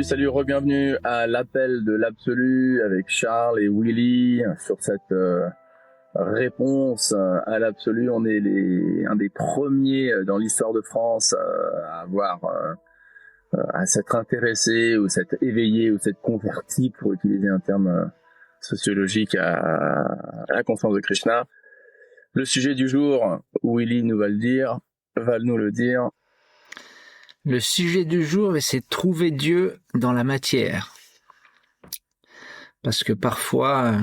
Salut, re-bienvenue à l'appel de l'absolu avec Charles et Willy sur cette réponse à l'absolu. On est un des premiers dans l'histoire de France à s'être intéressé ou s'être éveillé ou s'être converti, pour utiliser un terme sociologique, à la conscience de Krishna. Le sujet du jour, Willy va nous le dire. Le sujet du jour, c'est trouver Dieu dans la matière. Parce que parfois,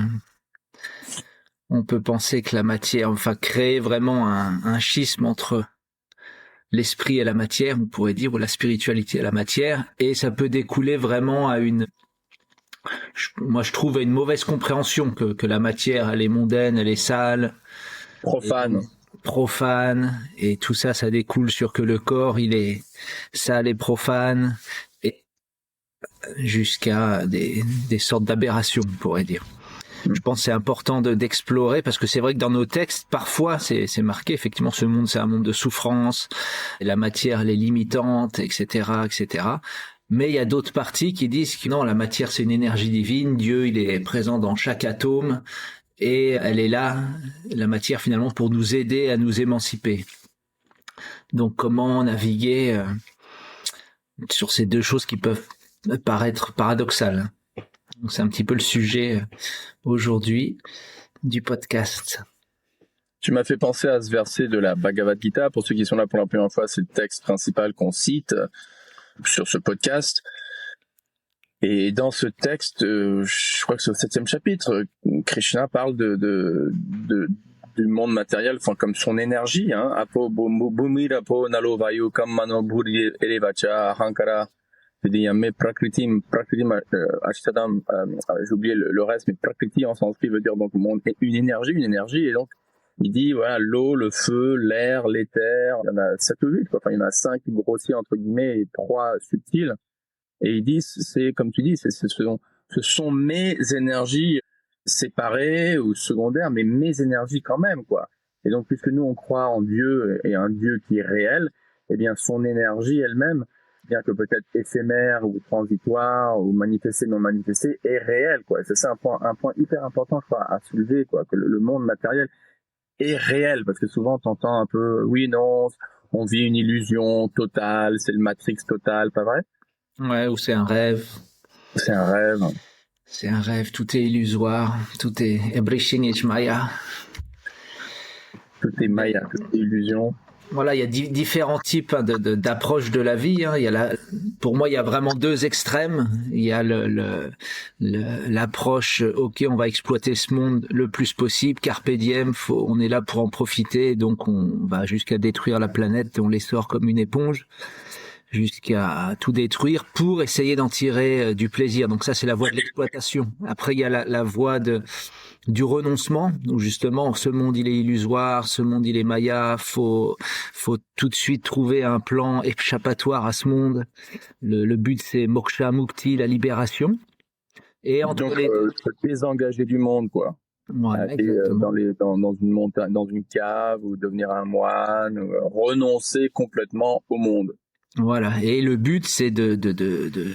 on peut penser que la matière, créer vraiment un schisme entre l'esprit et la matière, on pourrait dire, ou la spiritualité et la matière, et ça peut découler vraiment à moi je trouve, à une mauvaise compréhension que la matière, elle est mondaine, elle est sale. Profane, et tout ça découle sur que le corps, il est sale et profane, et jusqu'à des sortes d'aberrations, on pourrait dire. Je pense que c'est important d'explorer, parce que c'est vrai que dans nos textes, parfois, c'est marqué, effectivement, ce monde, c'est un monde de souffrance, et la matière, elle est limitante, etc., etc. Mais il y a d'autres parties qui disent que non, la matière, c'est une énergie divine, Dieu, il est présent dans chaque atome, et elle est là, la matière, finalement, pour nous aider à nous émanciper. Donc, comment naviguer sur ces deux choses qui peuvent paraître paradoxales. Donc, c'est un petit peu le sujet aujourd'hui du podcast. Tu m'as fait penser à ce verset de la Bhagavad Gita. Pour ceux qui sont là pour la première fois, c'est le texte principal qu'on cite sur ce podcast. Et dans ce texte, je crois que c'est au 7e chapitre, Krishna parle du monde matériel, enfin comme son énergie, hein. Apo bhumir apo nalo vayu kam mano bhuri elevacha ahankara vidiyame prakritim ashtadam, j'ai oublié le reste, mais prakriti en sanskrit veut dire donc monde, une énergie, et donc il dit voilà, l'eau, le feu, l'air, l'éther, il y en a 7 ou 8 quoi. Enfin il y en a 5 grossiers entre guillemets et 3 subtils. Et ils disent, c'est comme tu dis, ce sont mes énergies séparées ou secondaires, mais mes énergies quand même, quoi. Et donc, puisque nous, on croit en Dieu et un Dieu qui est réel, eh bien, son énergie elle-même, bien que peut-être éphémère ou transitoire ou manifestée, non manifestée, est réelle, quoi. C'est ça un point hyper important, je crois, à soulever, quoi, que le monde matériel est réel, parce que souvent, t'entends un peu, oui, non, on vit une illusion totale, c'est le Matrix total, pas vrai? Ouais, ou c'est un rêve. C'est un rêve, tout est illusoire, everything is Maya. Tout est Maya, tout est illusion. Voilà, il y a différents types d'approches de la vie, hein. Pour moi, il y a vraiment deux extrêmes. Il y a l'approche, ok, on va exploiter ce monde le plus possible, carpe diem, on est là pour en profiter, donc on va jusqu'à détruire la planète, on les sort comme une éponge, jusqu'à tout détruire pour essayer d'en tirer du plaisir. Donc ça, c'est la voie de l'exploitation. Après, il y a la voie du renoncement, où justement, ce monde, il est illusoire, ce monde, il est maya, faut tout de suite trouver un plan échappatoire à ce monde. Le but, c'est moksha, mukti, la libération. Et entre donc, se désengager du monde, quoi. Ouais, dans une montagne, dans une cave, ou devenir un moine, renoncer complètement au monde. Voilà, et le but, c'est de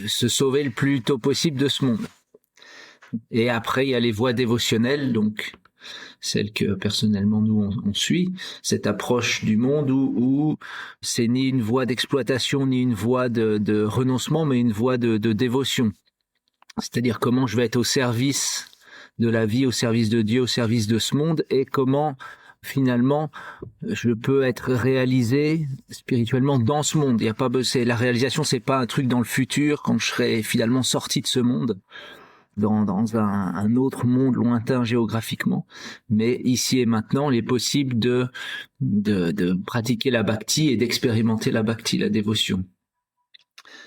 se sauver le plus tôt possible de ce monde. Et après, il y a les voies dévotionnelles, donc celles que personnellement nous on suit, cette approche du monde où c'est ni une voie d'exploitation, ni une voie de renoncement, mais une voie de dévotion. C'est-à-dire comment je vais être au service de la vie, au service de Dieu, au service de ce monde, et comment finalement, je peux être réalisé spirituellement dans ce monde. Il y a pas, la réalisation, c'est pas un truc dans le futur quand je serai finalement sorti de ce monde, dans un autre monde lointain géographiquement. Mais ici et maintenant, il est possible de pratiquer la bhakti et d'expérimenter la bhakti, la dévotion.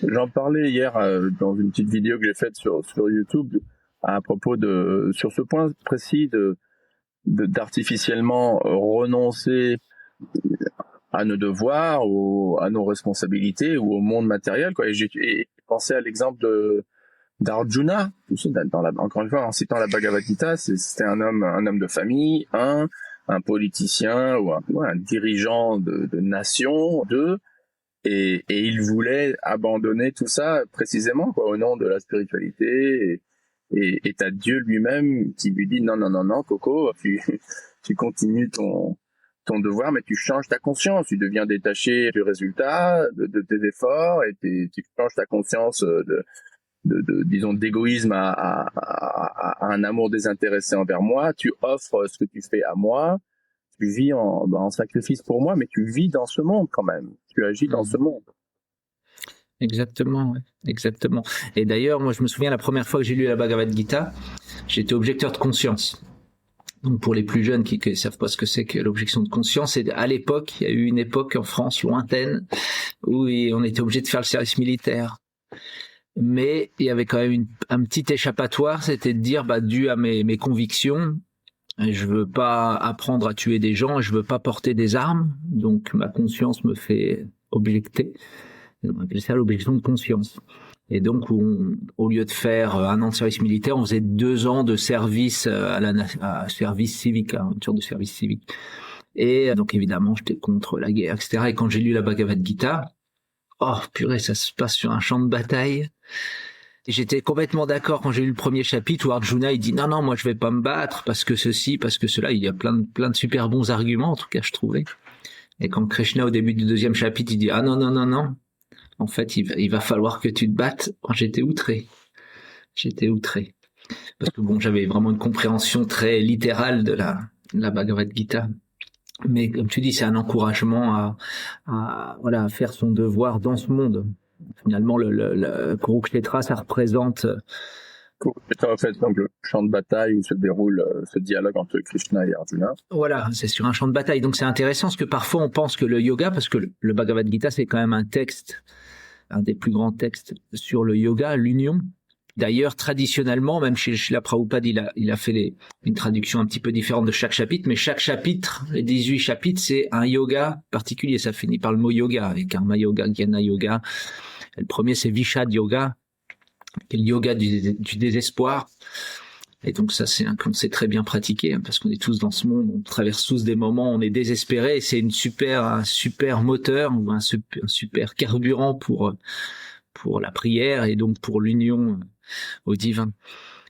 J'en parlais hier dans une petite vidéo que j'ai faite sur YouTube à propos sur ce point précis d'artificiellement renoncer à nos devoirs ou à nos responsabilités ou au monde matériel, quoi. Et j'ai pensé à l'exemple d'Arjuna, encore une fois en citant la Bhagavad Gita. C'était un homme de famille, un politicien ou un dirigeant de nation, Et il voulait abandonner tout ça précisément, quoi, au nom de la spiritualité. Et t'as Dieu lui-même qui lui dit non, Coco, tu continues ton devoir, mais tu changes ta conscience, tu deviens détaché du résultat de tes efforts, et tu changes ta conscience disons d'égoïsme à un amour désintéressé envers moi. Tu offres ce que tu fais à moi. Tu vis en sacrifice pour moi, mais tu vis dans ce monde quand même. Tu agis dans ce monde. Exactement, ouais. Exactement. Et d'ailleurs, moi, je me souviens la première fois que j'ai lu la Bhagavad Gita, j'étais objecteur de conscience. Donc, pour les plus jeunes qui ne savent pas ce que c'est que l'objection de conscience, et à l'époque, il y a eu une époque en France lointaine où on était obligé de faire le service militaire. Mais il y avait quand même un petit échappatoire, c'était de dire, dû à mes convictions, je veux pas apprendre à tuer des gens, je veux pas porter des armes, donc ma conscience me fait objecter. On appelle ça l'objection de conscience. Et donc, au lieu de faire 1 an de service militaire, on faisait 2 ans de service à service civique, une sorte de service civique. Et donc, évidemment, j'étais contre la guerre, etc. Et quand j'ai lu la Bhagavad Gita, oh purée, ça se passe sur un champ de bataille. Et j'étais complètement d'accord quand j'ai lu le premier chapitre où Arjuna il dit non, moi je vais pas me battre parce que ceci, parce que cela. Il y a plein de super bons arguments, en tout cas je trouvais. Et quand Krishna au début du 2e chapitre il dit non. En fait, il va falloir que tu te battes. J'étais outré. Parce que j'avais vraiment une compréhension très littérale de la Bhagavad Gita. Mais comme tu dis, c'est un encouragement à faire son devoir dans ce monde. Finalement, le Kurukshetra, ça représente... En fait, donc le champ de bataille où se déroule ce dialogue entre Krishna et Arjuna. Voilà, c'est sur un champ de bataille. Donc c'est intéressant parce que parfois on pense que le yoga, parce que le Bhagavad Gita, c'est quand même un des plus grands textes sur le yoga, l'union. D'ailleurs, traditionnellement, même chez Srila Prabhupada, il a fait une traduction un petit peu différente de chaque chapitre, mais chaque chapitre, les 18 chapitres, c'est un yoga particulier. Ça finit par le mot yoga, avec Karma Yoga, Jnana Yoga. Et le premier, c'est Vishad Yoga, qui est le yoga du désespoir. Et donc ça, c'est un concept très bien pratiqué, parce qu'on est tous dans ce monde, on traverse tous des moments, on est désespéré, et c'est un super moteur, ou un super carburant pour la prière, et donc pour l'union au divin.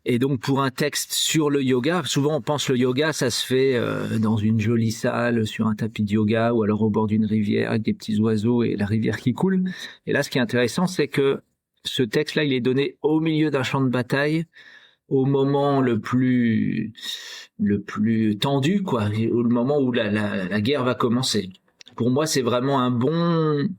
Et donc pour un texte sur le yoga, souvent on pense le yoga, ça se fait dans une jolie salle, sur un tapis de yoga, ou alors au bord d'une rivière avec des petits oiseaux et la rivière qui coule. Et là, ce qui est intéressant, c'est que ce texte-là, il est donné au milieu d'un champ de bataille, au moment le plus tendu, quoi, au moment où la guerre va commencer. Pour moi, c'est vraiment un bon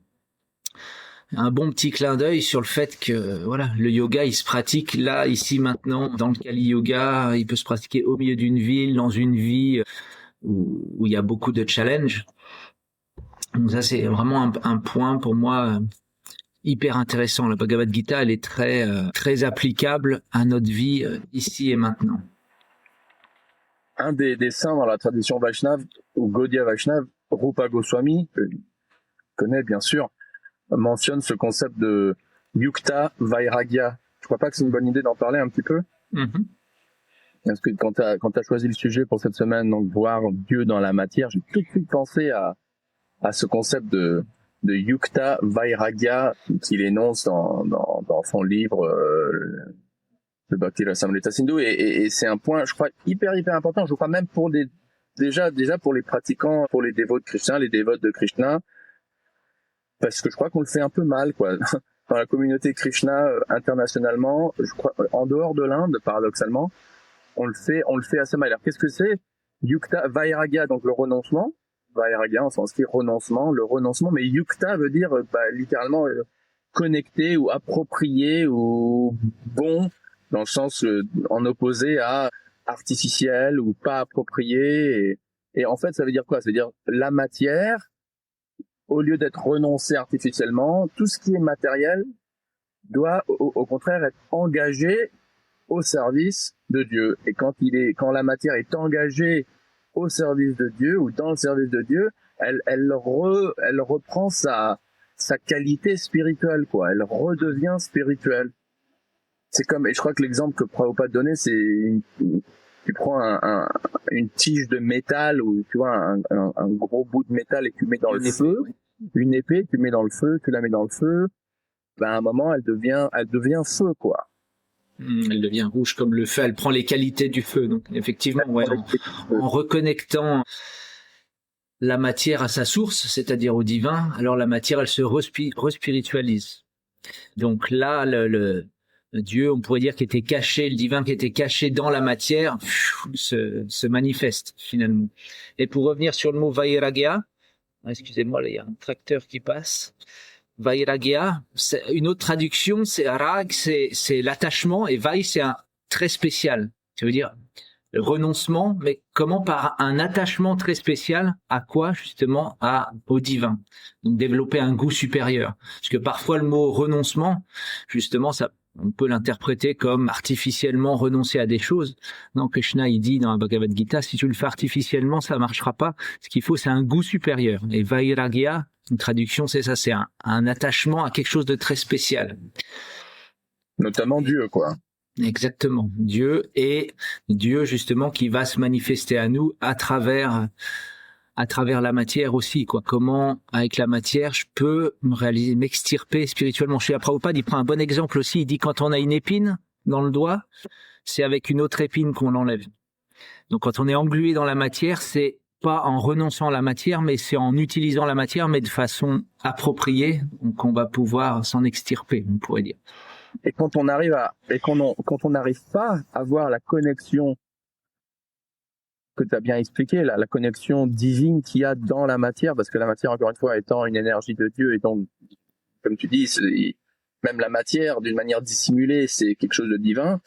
petit clin d'œil sur le fait que le yoga il se pratique là, ici, maintenant, dans le Kali Yoga. Il peut se pratiquer au milieu d'une ville, dans une vie où il y a beaucoup de challenges. Donc ça, c'est vraiment un point pour moi hyper intéressant. La Bhagavad Gita, elle est très applicable à notre vie ici et maintenant. Un des saints dans la tradition Vaishnava, ou Gaudiya Vaishnava, Rupa Goswami, que je connais bien sûr, mentionne ce concept de Yukta Vairagya. Je crois pas que c'est une bonne idée d'en parler un petit peu. Mm-hmm. Parce que quand t'as choisi le sujet pour cette semaine, donc voir Dieu dans la matière, j'ai tout de suite pensé à ce concept de Yukta Vairagya qu'il énonce dans son livre le Bhakti Rasamrita Sindhu, et c'est un point, je crois, hyper important. Je crois même pour déjà pour les pratiquants, pour les dévots de Krishna, les dévotes de Krishna, parce que je crois qu'on le fait un peu mal, quoi. Dans la communauté Krishna internationalement, je crois, en dehors de l'Inde, paradoxalement, on le fait assez mal. Alors qu'est-ce que c'est Yukta Vairagya, donc le renoncement. Vairagya en sanskrit, renoncement, le renoncement, mais Yukta veut dire littéralement connecté ou approprié ou bon, dans le sens en opposé à artificiel ou pas approprié. Et en fait, ça veut dire quoi? Ça veut dire la matière, au lieu d'être renoncé artificiellement, tout ce qui est matériel doit au contraire être engagé au service de Dieu. Et quand la matière est engagée au service de Dieu ou dans le service de Dieu, elle reprend sa qualité spirituelle, quoi. Elle redevient spirituelle. C'est comme, et je crois que l'exemple que Prabhupada donnait, c'est tu prends une tige de métal, ou tu vois un gros bout de métal et tu mets dans le feu. Une épée, tu la mets dans le feu, ben à un moment, elle devient feu, quoi. Elle devient rouge comme le feu, elle prend les qualités du feu. Donc effectivement, ouais, en reconnectant la matière à sa source, c'est-à-dire au divin, alors la matière, elle se respiritualise. Donc là, le Dieu, on pourrait dire, qui était caché, le divin qui était caché dans la matière, se manifeste finalement. Et pour revenir sur le mot Vairagya, excusez-moi, là, il y a un tracteur qui passe. Vairagya, c'est une autre traduction, c'est rag, c'est l'attachement, et vai, c'est un très spécial. Ça veut dire le renoncement, mais comment par un attachement très spécial à quoi justement au divin. Donc développer un goût supérieur. Parce que parfois le mot renoncement, justement, ça on peut l'interpréter comme artificiellement renoncer à des choses. Non, Krishna il dit dans la Bhagavad Gita, si tu le fais artificiellement, ça marchera pas. Ce qu'il faut, c'est un goût supérieur. Et Vairagya, une traduction, c'est ça, c'est un attachement à quelque chose de très spécial. Notamment Dieu, quoi. Exactement. Dieu justement qui va se manifester à nous à travers la matière aussi, quoi. Comment, avec la matière, je peux m'extirper spirituellement. Chez Prabhupada, il prend un bon exemple aussi. Il dit quand on a une épine dans le doigt, c'est avec une autre épine qu'on l'enlève. Donc quand on est englué dans la matière, c'est pas en renonçant à la matière, mais c'est en utilisant la matière, mais de façon appropriée, qu'on va pouvoir s'en extirper, on pourrait dire. Et quand on n'arrive pas à voir la connexion que tu as bien expliqué, la connexion divine qu'il y a dans la matière, parce que la matière, encore une fois, étant une énergie de Dieu, et donc, comme tu dis, même la matière, d'une manière dissimulée, c'est quelque chose de divin.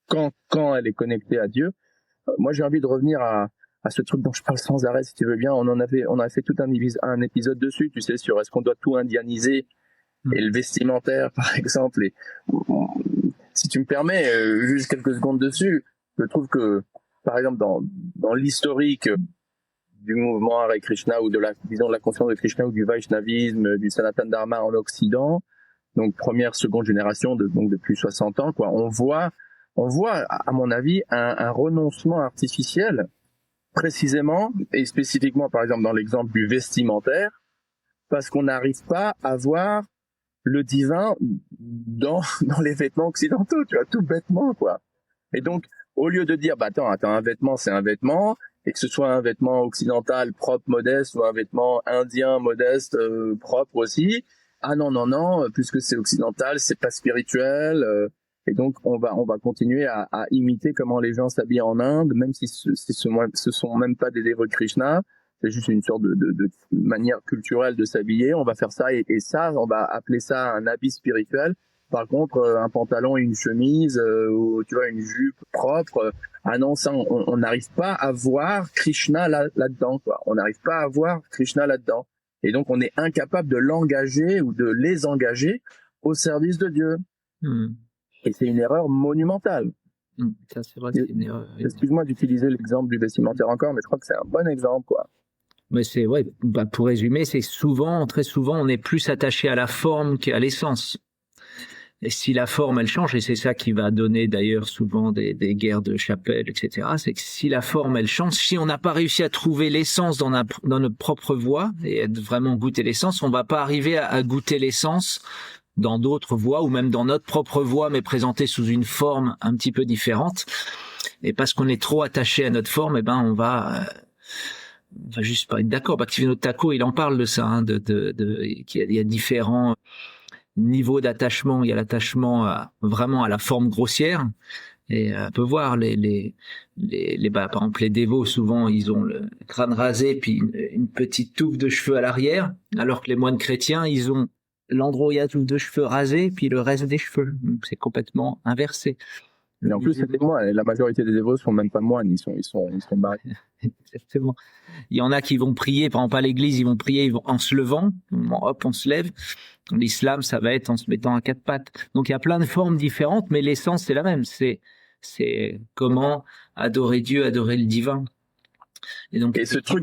Quand elle est connectée à Dieu, moi j'ai envie de revenir à ce truc dont je parle sans arrêt, si tu veux bien. On a fait tout un épisode dessus, tu sais, sur est-ce qu'on doit tout indianiser, et le vestimentaire, par exemple. Et si tu me permets, juste quelques secondes dessus, je trouve que, par exemple, dans l'historique du mouvement Hare Krishna ou de la conscience de Krishna ou du Vaishnavisme, du Sanatana Dharma en Occident, donc première, seconde génération, donc depuis 60 ans, quoi, on voit, à mon avis, un renoncement artificiel, précisément et spécifiquement, par exemple, dans l'exemple du vestimentaire, parce qu'on n'arrive pas à voir le divin dans les vêtements occidentaux, tu vois, tout bêtement, quoi. Et donc, au lieu de dire, bah attends, un vêtement, c'est un vêtement, et que ce soit un vêtement occidental propre, modeste, ou un vêtement indien modeste, propre aussi, ah non, puisque c'est occidental, c'est pas spirituel, et donc on va continuer à imiter comment les gens s'habillent en Inde, même si ce sont même pas des dévots de Krishna. C'est juste une sorte de manière culturelle de s'habiller. On va faire ça et ça, on va appeler ça un habit spirituel. Par contre, un pantalon et une chemise, ou tu vois, une jupe propre. Ah non, ça, on n'arrive pas à voir Krishna là-dedans, quoi. On n'arrive pas à voir Krishna là-dedans. Et donc, on est incapable de l'engager ou de les engager au service de Dieu. Et c'est une erreur monumentale. Ça, c'est vrai, c'est une erreur. Excuse-moi d'utiliser l'exemple du vestimentaire encore, mais je crois que c'est un bon exemple, quoi. Mais c'est ouais, bah pour résumer, c'est très souvent, on est plus attaché à la forme qu'à l'essence. Et si la forme elle change, et c'est ça qui va donner d'ailleurs souvent des guerres de chapelle, etc. C'est que si la forme elle change, si on n'a pas réussi à trouver l'essence dans notre propre voie et à vraiment goûter l'essence, on va pas arriver à goûter l'essence dans d'autres voies ou même dans notre propre voie, mais présentée sous une forme un petit peu différente. Et parce qu'on est trop attaché à notre forme, on va juste pas être d'accord. Bhaktivinoda Thakur, il en parle de ça, hein, qu'il y a différents niveaux d'attachement. Il y a l'attachement vraiment à la forme grossière. Et on peut voir par exemple, les dévots, souvent, ils ont le crâne rasé puis une petite touffe de cheveux à l'arrière, alors que les moines chrétiens, ils ont l'endroit où il y a touffe de cheveux rasé puis le reste des cheveux. Donc, c'est complètement inversé. Et en plus, c'était moi. La majorité des dévots sont même pas moines, ils sont mariés. Exactement. Il y en a qui vont prier, par exemple à l'église, ils vont prier en se levant, hop, on se lève. L'islam, ça va être en se mettant à quatre pattes. Donc il y a plein de formes différentes, mais l'essence c'est la même. C'est comment adorer Dieu, adorer le divin. Et donc ce truc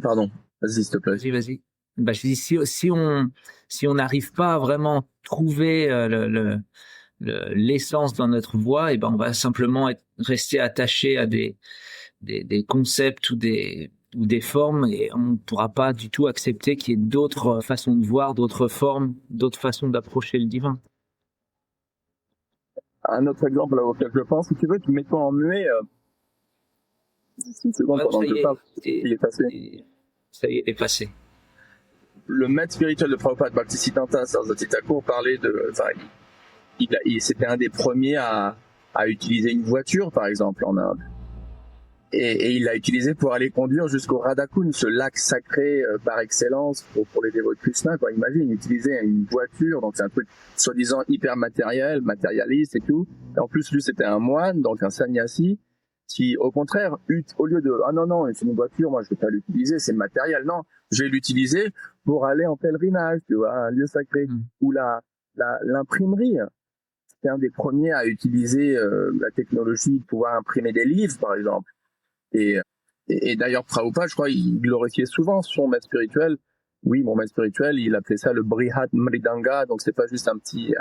pardon, vas-y s'il te plaît. Vas-y. Bah je dis si on n'arrive pas à vraiment trouver l'essence dans notre voie, et on va simplement rester attaché à des concepts ou des ou des formes, et on ne pourra pas du tout accepter qu'il y ait d'autres façons de voir, d'autres formes, d'autres façons d'approcher le divin. Un autre exemple auquel je pense, si tu veux, tu mets-toi en muet. 6 secondes pendant que je parle. Il est passé. Ça y est, il est passé. Le maître spirituel de Prabhupada, Bhaktisiddhanta Saraswati Thakur, parlait de... Enfin, c'était un des premiers à utiliser une voiture, par exemple, en Inde. Et il l'a utilisé pour aller conduire jusqu'au Radhakund, ce lac sacré par excellence pour les dévots de Krishna, quoi. Imagine, utiliser une voiture, donc c'est un truc soi-disant hyper matériel, matérialiste et tout. Et en plus, lui, c'était un moine, donc un sannyasi, qui, au contraire, au lieu de « Ah non, c'est une voiture, moi je vais pas l'utiliser, c'est matériel. » Non, je vais l'utiliser pour aller en pèlerinage, tu vois, un lieu sacré. Ou l'imprimerie. C'est un des premiers à utiliser la technologie de pouvoir imprimer des livres, par exemple. Et d'ailleurs, Prabhupada, je crois, il glorifiait souvent son maître spirituel. Oui, mon maître spirituel, il appelait ça le Brihat Mridanga. Donc, c'est pas juste un petit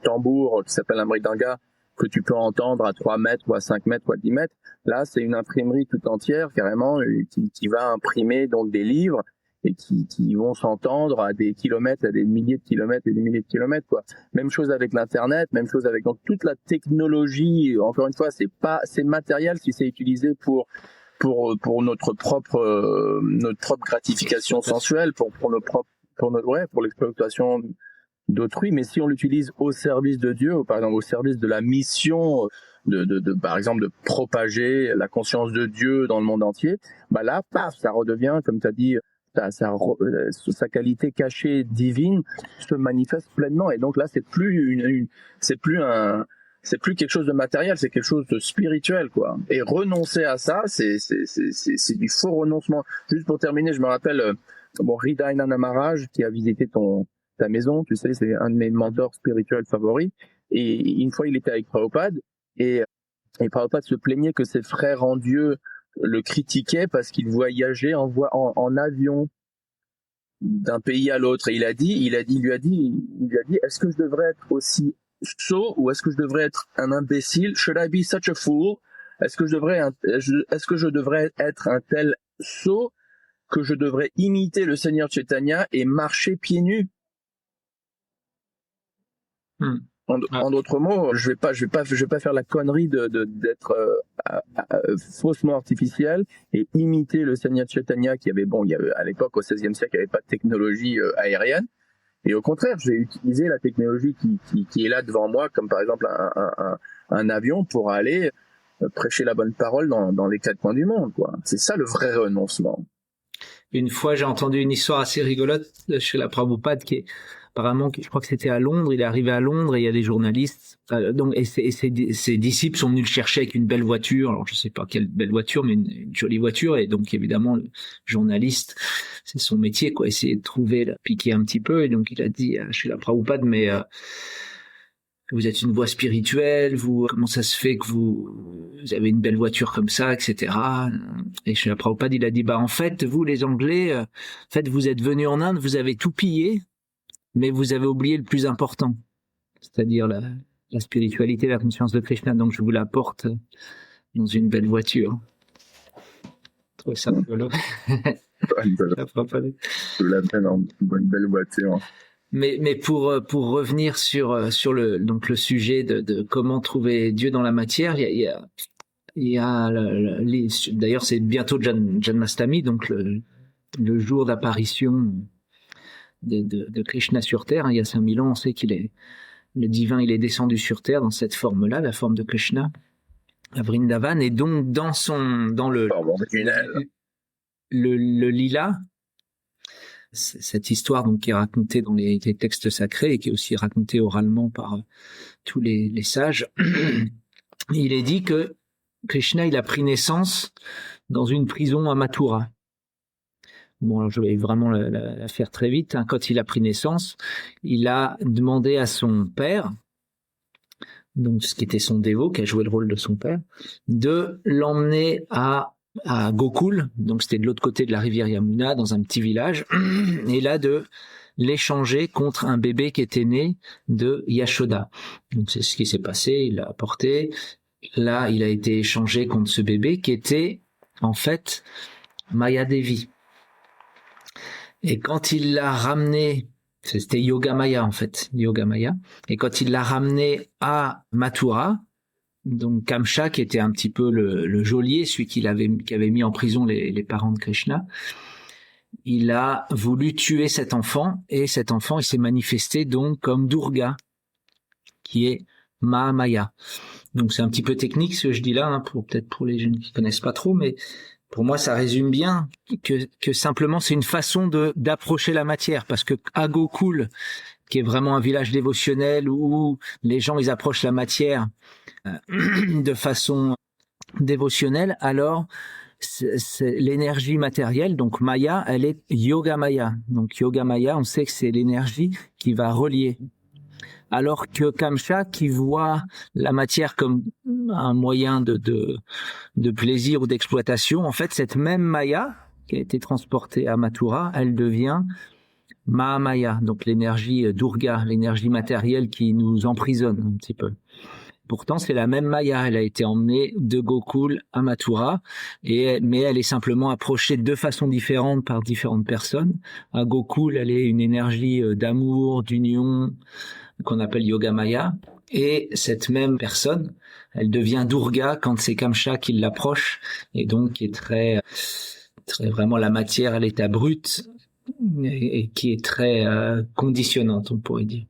tambour qui s'appelle un Mridanga que tu peux entendre à 3 mètres ou à 5 mètres ou à 10 mètres. Là, c'est une imprimerie tout entière, carrément, qui va imprimer donc des livres et qui vont s'entendre à des kilomètres, à des milliers de kilomètres et des milliers de kilomètres, quoi. Même chose avec l'internet, même chose avec donc toute la technologie. Encore une fois, c'est matériel si c'est utilisé pour notre propre gratification sensuelle, pour l'exploitation d'autrui. Mais si on l'utilise au service de Dieu, ou par exemple au service de la mission par exemple de propager la conscience de Dieu dans le monde entier, bah là, paf, ça redevient, comme tu as dit, sa qualité cachée divine se manifeste pleinement. Et donc là, c'est plus quelque chose de matériel, c'est quelque chose de spirituel, quoi. Et renoncer à ça, c'est du faux renoncement. Juste pour terminer, je me rappelle Hridayananda Maharaj qui a visité ta maison, tu sais, c'est un de mes mentors spirituels favoris. Et une fois, il était avec Prabhupada et Prabhupada se plaignait que ses frères en Dieu le critiquaient parce qu'il voyageait en avion d'un pays à l'autre. Et il lui a dit, est-ce que je devrais être aussi sot ou est-ce que je devrais être un imbécile? Should I be such a fool? Est-ce que je devrais être un tel sot que je devrais imiter le Seigneur Chaitanya et marcher pieds nus? En d'autres mots, je vais pas faire la connerie d'être faussement artificiel et imiter le Seigneur Chaitanya il y avait à l'époque au XVIe siècle, il n'y avait pas de technologie aérienne. Et au contraire, je vais utiliser la technologie qui est là devant moi, comme par exemple un avion pour aller prêcher la bonne parole dans les 4 coins du monde, quoi. C'est ça le vrai renoncement. Une fois, j'ai entendu une histoire assez rigolote de Srila Prabhupada qui est apparemment, je crois que c'était à Londres. Il est arrivé à Londres et il y a des journalistes. Ses disciples sont venus le chercher avec une belle voiture. Alors je sais pas quelle belle voiture, mais une jolie voiture. Et donc évidemment, le journaliste, c'est son métier, quoi, essayer de trouver, piquer un petit peu. Et donc il a dit à Srila Prabhupada, mais vous êtes une voix spirituelle, comment ça se fait que vous avez une belle voiture comme ça, etc. Et Srila Prabhupada, il a dit, en fait, vous les Anglais, vous êtes venus en Inde, vous avez tout pillé, mais vous avez oublié le plus important, c'est-à-dire la spiritualité, la conscience de Krishna. Donc je vous la porte dans une belle voiture. Je trouve ça rigolo. Ça fera pas je l'appelle une belle voiture. Mais pour revenir sur le sujet de comment trouver Dieu dans la matière, il y a d'ailleurs c'est bientôt Janmastami, donc le jour d'apparition de Krishna sur terre. Il y a 5000 ans, on sait le divin, il est descendu sur terre dans cette forme-là, la forme de Krishna, à Vrindavan, et donc dans le lila, cette histoire donc qui est racontée dans les textes sacrés et qui est aussi racontée oralement par tous les sages. Il est dit que Krishna, il a pris naissance dans une prison à Mathura. Bon, alors je vais vraiment la faire très vite. Quand il a pris naissance, il a demandé à son père, donc ce qui était son dévot, qui a joué le rôle de son père, de l'emmener à Gokul, donc c'était de l'autre côté de la rivière Yamuna, dans un petit village, et là de l'échanger contre un bébé qui était né de Yashoda. Donc c'est ce qui s'est passé, il l'a apporté. Là, il a été échangé contre ce bébé qui était en fait Maya Devi. Et quand il l'a ramené, c'était Yoga Maya en fait, Yoga Maya. Et quand il l'a ramené à Mathura, donc Kamsa, qui était un petit peu le geôlier, celui qui avait mis en prison les parents de Krishna, il a voulu tuer cet enfant, et cet enfant il s'est manifesté donc comme Durga, qui est Mahamaya. Donc c'est un petit peu technique ce que je dis là, hein, peut-être pour les jeunes qui connaissent pas trop, mais pour moi ça résume bien que simplement c'est une façon d'approcher la matière, parce que à Gokul, qui est vraiment un village dévotionnel où les gens ils approchent la matière de façon dévotionnelle, alors c'est l'énergie matérielle, donc Maya, elle est Yoga Maya. Donc Yoga Maya, on sait que c'est l'énergie qui va relier. Alors que Kamsa, qui voit la matière comme un moyen de plaisir ou d'exploitation, en fait, cette même Maya, qui a été transportée à Mathura, elle devient Mahamaya, donc l'énergie Durga, l'énergie matérielle qui nous emprisonne un petit peu. Pourtant, c'est la même Maya, elle a été emmenée de Gokul à Mathura, mais elle est simplement approchée de façons différentes par différentes personnes. À Gokul, elle est une énergie d'amour, d'union, qu'on appelle Yoga Maya, et cette même personne, elle devient Durga quand c'est Kamsa qui l'approche, et donc qui est très vraiment la matière à l'état brut, et qui est très conditionnante, on pourrait dire.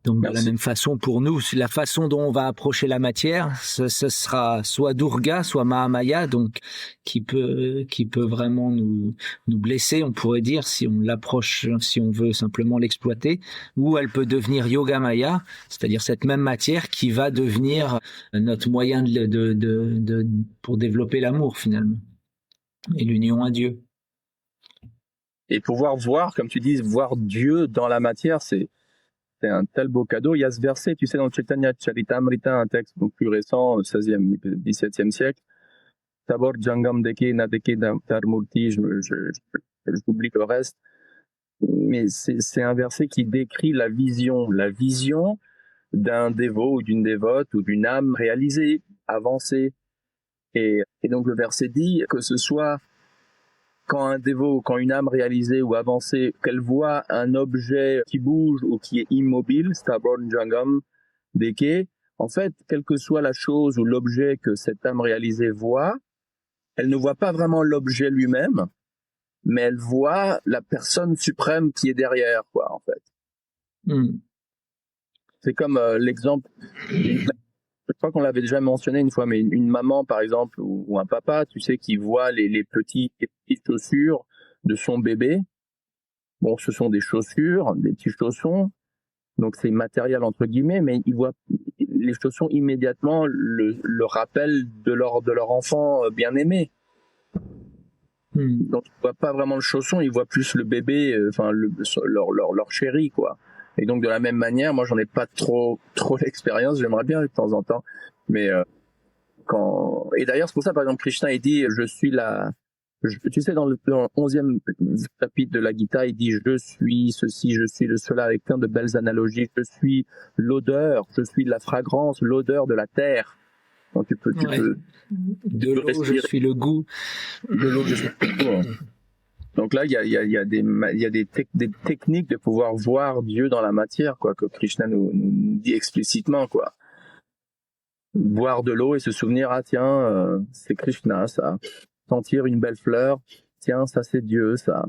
Donc de la même façon pour nous, la façon dont on va approcher la matière, ce sera soit Durga, soit Mahamaya, donc qui peut vraiment nous blesser, on pourrait dire, si on l'approche, si on veut simplement l'exploiter, ou elle peut devenir Yoga Maya, c'est-à-dire cette même matière qui va devenir notre moyen pour développer l'amour finalement et l'union à Dieu. Et pouvoir voir, comme tu dis, voir Dieu dans la matière, c'est un tel beau cadeau. Il y a ce verset, tu sais, dans Chaitanya Charitamrita, un texte donc plus récent, 16e, 17e siècle. Tabor Jangam Deke Nadeke Dharmurti, j'oublie le reste. Mais c'est un verset qui décrit la vision d'un dévot ou d'une dévote ou d'une âme réalisée, avancée. Et donc le verset dit que ce soit quand un dévot, quand une âme réalisée ou avancée, qu'elle voit un objet qui bouge ou qui est immobile, Staborn Jangam Deke, en fait, quelle que soit la chose ou l'objet que cette âme réalisée voit, elle ne voit pas vraiment l'objet lui-même, mais elle voit la personne suprême qui est derrière, quoi, en fait. C'est comme l'exemple, je crois qu'on l'avait déjà mentionné une fois, mais une maman, par exemple, ou un papa, tu sais, qui voit les petites chaussures de son bébé. Bon, ce sont des chaussures, des petits chaussons, donc c'est matériel entre guillemets, mais il voit les chaussons immédiatement le rappel de leur enfant bien-aimé. Donc il voit pas vraiment le chausson, il voit plus le bébé, enfin leur chéri, quoi. Et donc de la même manière, moi j'en ai pas trop l'expérience, j'aimerais bien de temps en temps, mais et d'ailleurs c'est pour ça par exemple Krishna il dit tu sais dans le 11e chapitre de la Gita il dit je suis ceci, je suis le cela avec plein de belles analogies, je suis l'odeur, je suis la fragrance, l'odeur de la terre. Donc tu peux de l'eau je suis le goût, de l'eau je suis le goût. Donc là, il y a des techniques de pouvoir voir Dieu dans la matière, quoi, que Krishna nous dit explicitement, quoi. Boire de l'eau et se souvenir, ah tiens, c'est Krishna, ça. Sentir une belle fleur, tiens, ça c'est Dieu, ça.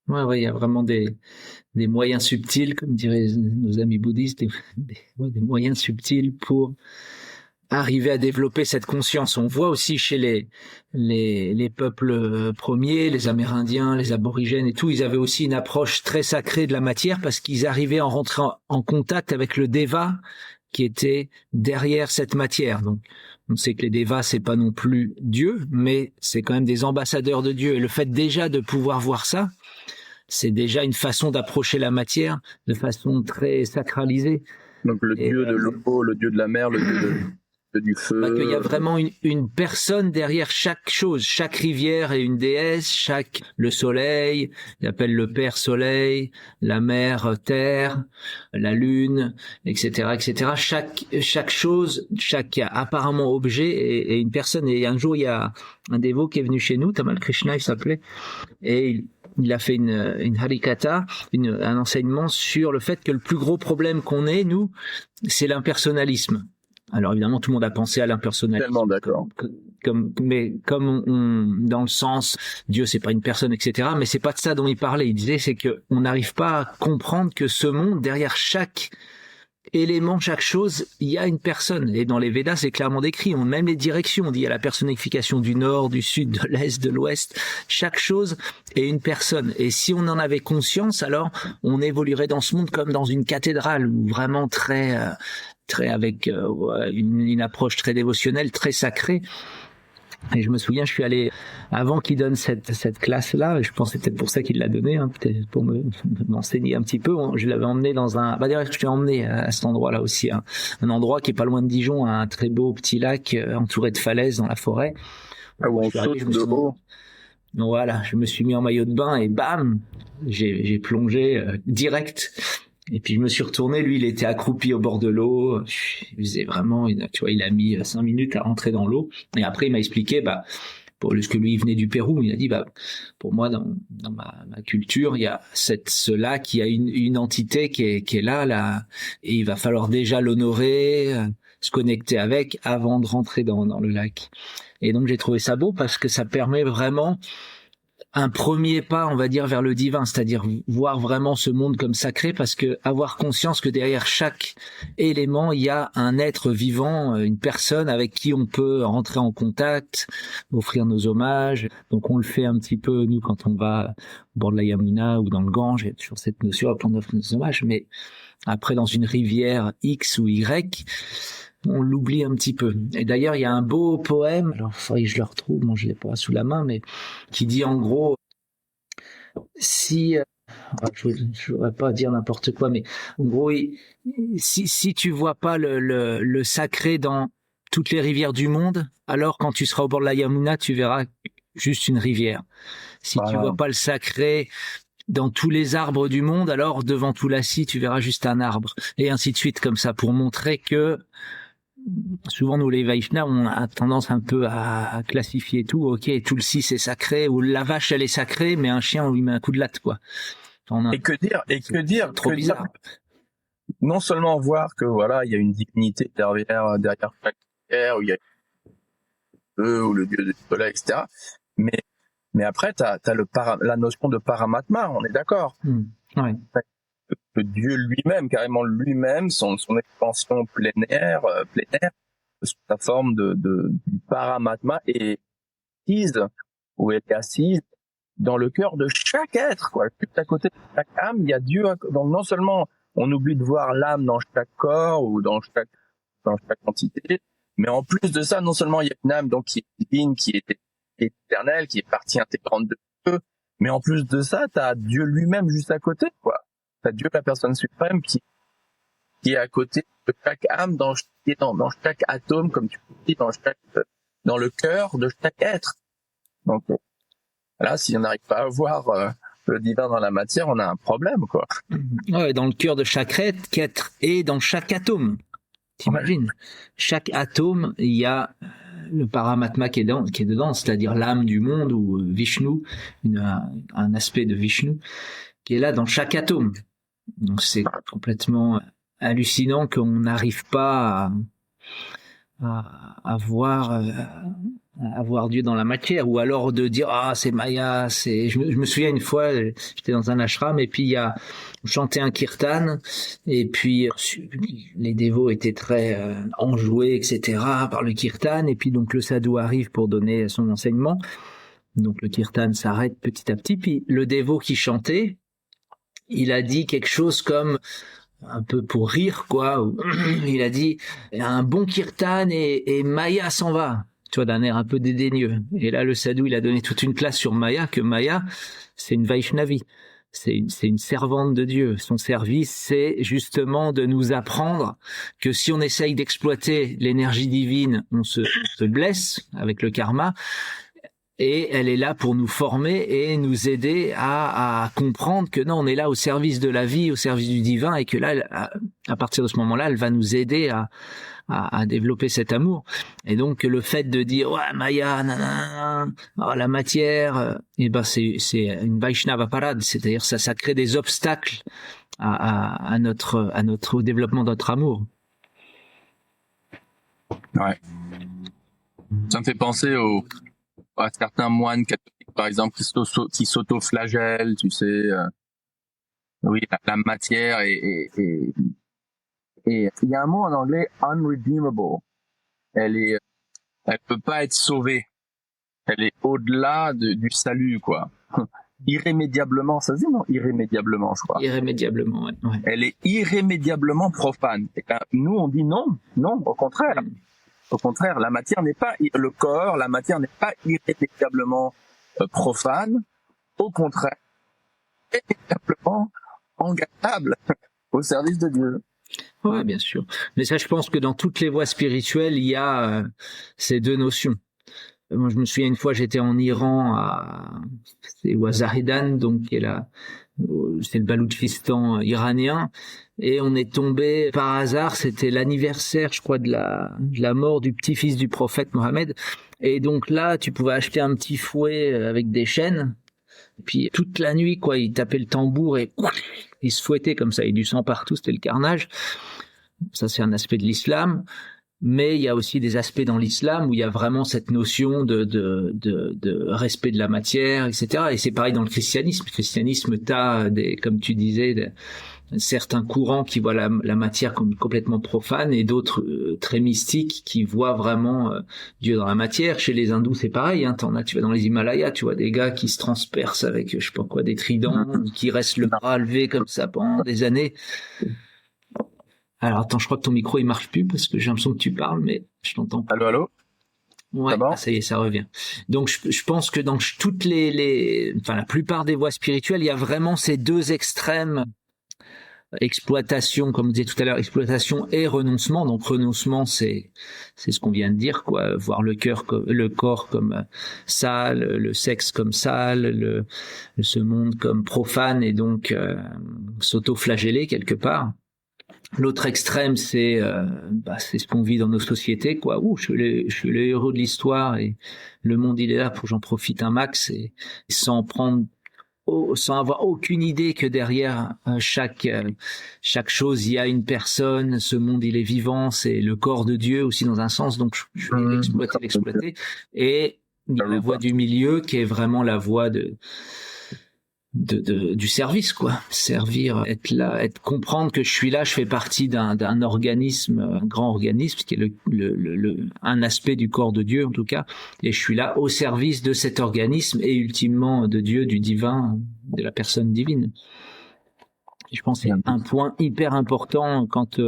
Ouais, il y a vraiment des moyens subtils, comme diraient nos amis bouddhistes, des moyens subtils pour arriver à développer cette conscience. On voit aussi chez les peuples premiers, les Amérindiens, les Aborigènes et tout, ils avaient aussi une approche très sacrée de la matière parce qu'ils arrivaient à rentrer en contact avec le Deva qui était derrière cette matière. Donc, on sait que les Devas, c'est pas non plus Dieu, mais c'est quand même des ambassadeurs de Dieu. Et le fait déjà de pouvoir voir ça, c'est déjà une façon d'approcher la matière de façon très sacralisée. Donc le dieu de l'eau, le dieu de la mer, le dieu de... du feu. Qu'il y a vraiment une personne derrière chaque chose. Chaque rivière est une déesse, le soleil, il appelle le père soleil, la mère terre, la lune, etc., etc. Chaque chose, chaque apparemment objet est une personne. Et un jour, il y a un dévot qui est venu chez nous, Tamal Krishna, il s'appelait, et il a fait une harikata, un enseignement sur le fait que le plus gros problème qu'on ait, nous, c'est l'impersonnalisme. Alors évidemment, tout le monde a pensé à l'impersonnalisme. Tellement d'accord. Mais comme dans le sens, Dieu c'est pas une personne, etc. Mais c'est pas de ça dont il parlait. Il disait c'est que on n'arrive pas à comprendre que ce monde, derrière chaque élément, chaque chose, il y a une personne. Et dans les Védas, c'est clairement décrit. Même les directions, on dit il y a la personnification du nord, du sud, de l'est, de l'ouest. Chaque chose est une personne. Et si on en avait conscience, alors on évoluerait dans ce monde comme dans une cathédrale, où vraiment très avec une approche très dévotionnelle, très sacrée. Et je me souviens, je suis allé, avant qu'il donne cette classe-là, je pense que c'est peut-être pour ça qu'il l'a donné, peut-être pour m'enseigner un petit peu, je l'avais emmené d'ailleurs, je t'ai emmené à cet endroit-là aussi, un endroit qui est pas loin de Dijon, un très beau petit lac entouré de falaises dans la forêt. Où on saute de haut. Voilà, je me suis mis en maillot de bain et bam, j'ai plongé direct. Et puis je me suis retourné, lui il était accroupi au bord de l'eau, il faisait vraiment, tu vois, il a mis 5 minutes à rentrer dans l'eau, et après il m'a expliqué, pour ce que lui il venait du Pérou, il a dit, pour moi dans ma culture, il y a ce lac, il y a une entité qui est là, et il va falloir déjà l'honorer, se connecter avec avant de rentrer dans le lac. Et donc j'ai trouvé ça beau parce que ça permet vraiment un premier pas, on va dire, vers le divin, c'est-à-dire voir vraiment ce monde comme sacré, parce que avoir conscience que derrière chaque élément, il y a un être vivant, une personne avec qui on peut rentrer en contact, offrir nos hommages. Donc on le fait un petit peu, nous, quand on va au bord de la Yamuna ou dans le Gange, il y a toujours cette notion, on offre nos hommages, mais après, dans une rivière X ou Y, on l'oublie un petit peu. Et d'ailleurs, il y a un beau poème, alors il faudrait que je le retrouve, moi je l'ai pas sous la main, mais qui dit en gros, je voudrais pas dire n'importe quoi, mais en gros, si tu vois pas le sacré dans toutes les rivières du monde, alors quand tu seras au bord de la Yamuna, tu verras juste une rivière. Si tu vois pas le sacré dans tous les arbres du monde, alors devant tout l'assis, tu verras juste un arbre. Et ainsi de suite, comme ça, pour montrer que souvent, nous, les Vaishnavas, on a tendance un peu à classifier tout. Ok, tout le c'est sacré, ou la vache, elle est sacrée, mais un chien, on lui met un coup de latte, quoi. Et que dire, trop bizarre. Non seulement voir que voilà, il y a une dignité derrière chaque rivière, où il y a le feu, ou le dieu du soleil, etc. Mais après, t'as la notion de paramatma, on est d'accord. Ouais. Que Dieu lui-même, carrément lui-même, son expansion plein air, sous sa forme du paramatma, est assise, ou est assise dans le cœur de chaque être, quoi. Juste à côté de chaque âme, il y a Dieu. Donc non seulement on oublie de voir l'âme dans chaque corps ou dans chaque entité, mais en plus de ça, non seulement il y a une âme donc qui est divine, qui est éternelle, qui est partie intégrante de Dieu, mais en plus de ça, t'as Dieu lui-même juste à côté, quoi. T'as Dieu, la personne suprême, qui est à côté de chaque âme, qui est dans chaque atome, comme tu dis, dans le cœur de chaque être. Donc là, si on n'arrive pas à voir le divin dans la matière, on a un problème, quoi. Ouais, dans le cœur de chaque être et dans chaque atome. T'imagines? Ouais. Chaque atome, il y a le paramatma qui est dedans, c'est-à-dire l'âme du monde, ou Vishnu, un aspect de Vishnu, qui est là dans chaque atome. Donc c'est complètement hallucinant qu'on n'arrive pas à voir Dieu dans la matière, ou alors de dire c'est Maya, je me souviens une fois, j'étais dans un ashram et puis on chantait un kirtan et puis les dévots étaient très enjoués, etc., par le kirtan, et puis donc le sadhu arrive pour donner son enseignement, donc le kirtan s'arrête petit à petit, puis le dévot qui chantait, il a dit quelque chose comme, un peu pour rire, quoi. Il a dit, un bon kirtan et Maya s'en va. Tu vois, d'un air un peu dédaigneux. Et là, le sadhu, il a donné toute une classe sur Maya, que Maya, c'est une Vaishnavi. c'est une servante de Dieu. Son service, c'est justement de nous apprendre que si on essaye d'exploiter l'énergie divine, on se blesse avec le karma. Et elle est là pour nous former et nous aider à comprendre que non, on est là au service de la vie, au service du divin, et que là, à partir de ce moment-là, elle va nous aider à développer cet amour. Et donc, le fait de dire, ouais, Maya, nanana, oh, la matière, et ben, c'est une Vaishnava parade, c'est-à-dire ça crée des obstacles au développement de notre amour. Ouais. Ça me fait penser à certains moines catholiques, par exemple, qui s'auto-flagellent, tu sais. Oui, la matière et il y a un mot en anglais, unredeemable. Elle peut pas être sauvée. Elle est au-delà du salut, quoi. Irrémédiablement, ça se dit non? Irrémédiablement, je crois. Irrémédiablement, ouais. Elle est irrémédiablement profane. Et nous, on dit non, au contraire. Au contraire, la matière n'est pas la matière n'est pas irrémédiablement profane. Au contraire, irrémédiablement engageable au service de Dieu. Ouais, bien sûr. Mais ça, je pense que dans toutes les voies spirituelles, il y a ces deux notions. Moi, je me souviens une fois, j'étais en Iran c'est au Zahedan, donc c'est le Baloutchistan iranien, et on est tombé par hasard, c'était l'anniversaire, je crois, de la mort du petit-fils du prophète Mohammed, et donc là, tu pouvais acheter un petit fouet avec des chaînes, et puis toute la nuit, quoi, il tapait le tambour et il se fouettait comme ça, il y a du sang partout, c'était le carnage. Ça, c'est un aspect de l'islam. Mais il y a aussi des aspects dans l'islam où il y a vraiment cette notion de respect de la matière, etc. Et c'est pareil dans le christianisme. Le christianisme, t'as comme tu disais, certains courants qui voient la matière comme complètement profane et d'autres très mystiques qui voient vraiment Dieu dans la matière. Chez les hindous, c'est pareil. Hein, tu vas dans les Himalayas, tu vois des gars qui se transpercent avec, je sais pas quoi, des tridents, qui restent le bras levé comme ça pendant des années. Alors attends, je crois que ton micro il marche plus parce que j'ai l'impression que tu parles, mais je t'entends pas. Allô? Ouais, ça y est, ça revient. Donc je pense que dans toutes la plupart des voies spirituelles, il y a vraiment ces deux extrêmes. Exploitation, comme on disait tout à l'heure, exploitation et renoncement. Donc renoncement, c'est ce qu'on vient de dire, quoi. Voir le corps comme sale, le sexe comme sale, ce monde comme profane, et donc s'auto-flageller quelque part. L'autre extrême, c'est ce qu'on vit dans nos sociétés, quoi. Je suis le héros de l'histoire et le monde il est là pour que j'en profite un max, et sans avoir aucune idée que derrière chaque chose il y a une personne. Ce monde il est vivant, c'est le corps de Dieu aussi dans un sens. Donc je vais l'exploiter. Et il y a la voie du milieu qui est vraiment la voie du service, quoi. Servir, être là, comprendre que je suis là, je fais partie d'un organisme, un grand organisme qui est un aspect du corps de Dieu en tout cas, et je suis là au service de cet organisme et ultimement de Dieu, du divin, de la personne divine. Et je pense que c'est un point hyper important quand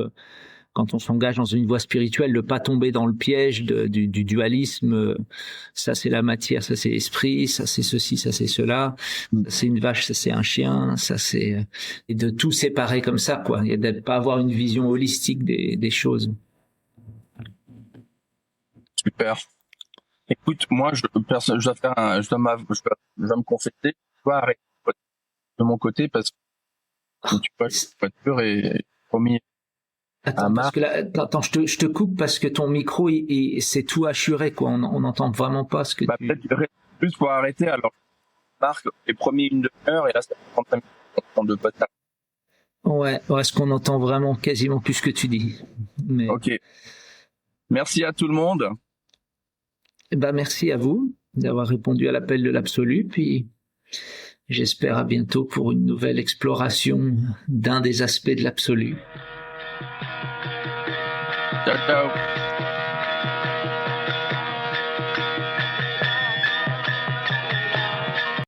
on s'engage dans une voie spirituelle, de pas tomber dans le piège du dualisme. Ça c'est la matière, ça c'est l'esprit, ça c'est ceci, ça c'est cela, ça c'est une vache, ça c'est un chien, ça c'est, et de tout séparer comme ça, quoi, et de pas avoir une vision holistique des choses. Super. Écoute, moi je dois me confesser, je dois arrêter de mon côté parce que tu passes pas pur et promis. Attends, parce que là, attends, je te coupe parce que ton micro, c'est tout assuré, quoi. On n'entend vraiment pas ce que tu... Peut-être plus pour arrêter, alors, Marc, j'ai promis une demi-heure et là, ça fait 35 minutes de podcast. Ouais, est-ce qu'on entend vraiment quasiment plus ce que tu dis? Mais... Ok. Merci à tout le monde. Merci à vous d'avoir répondu à l'appel de l'absolu, puis j'espère à bientôt pour une nouvelle exploration d'un des aspects de l'absolu. Ciao, ciao.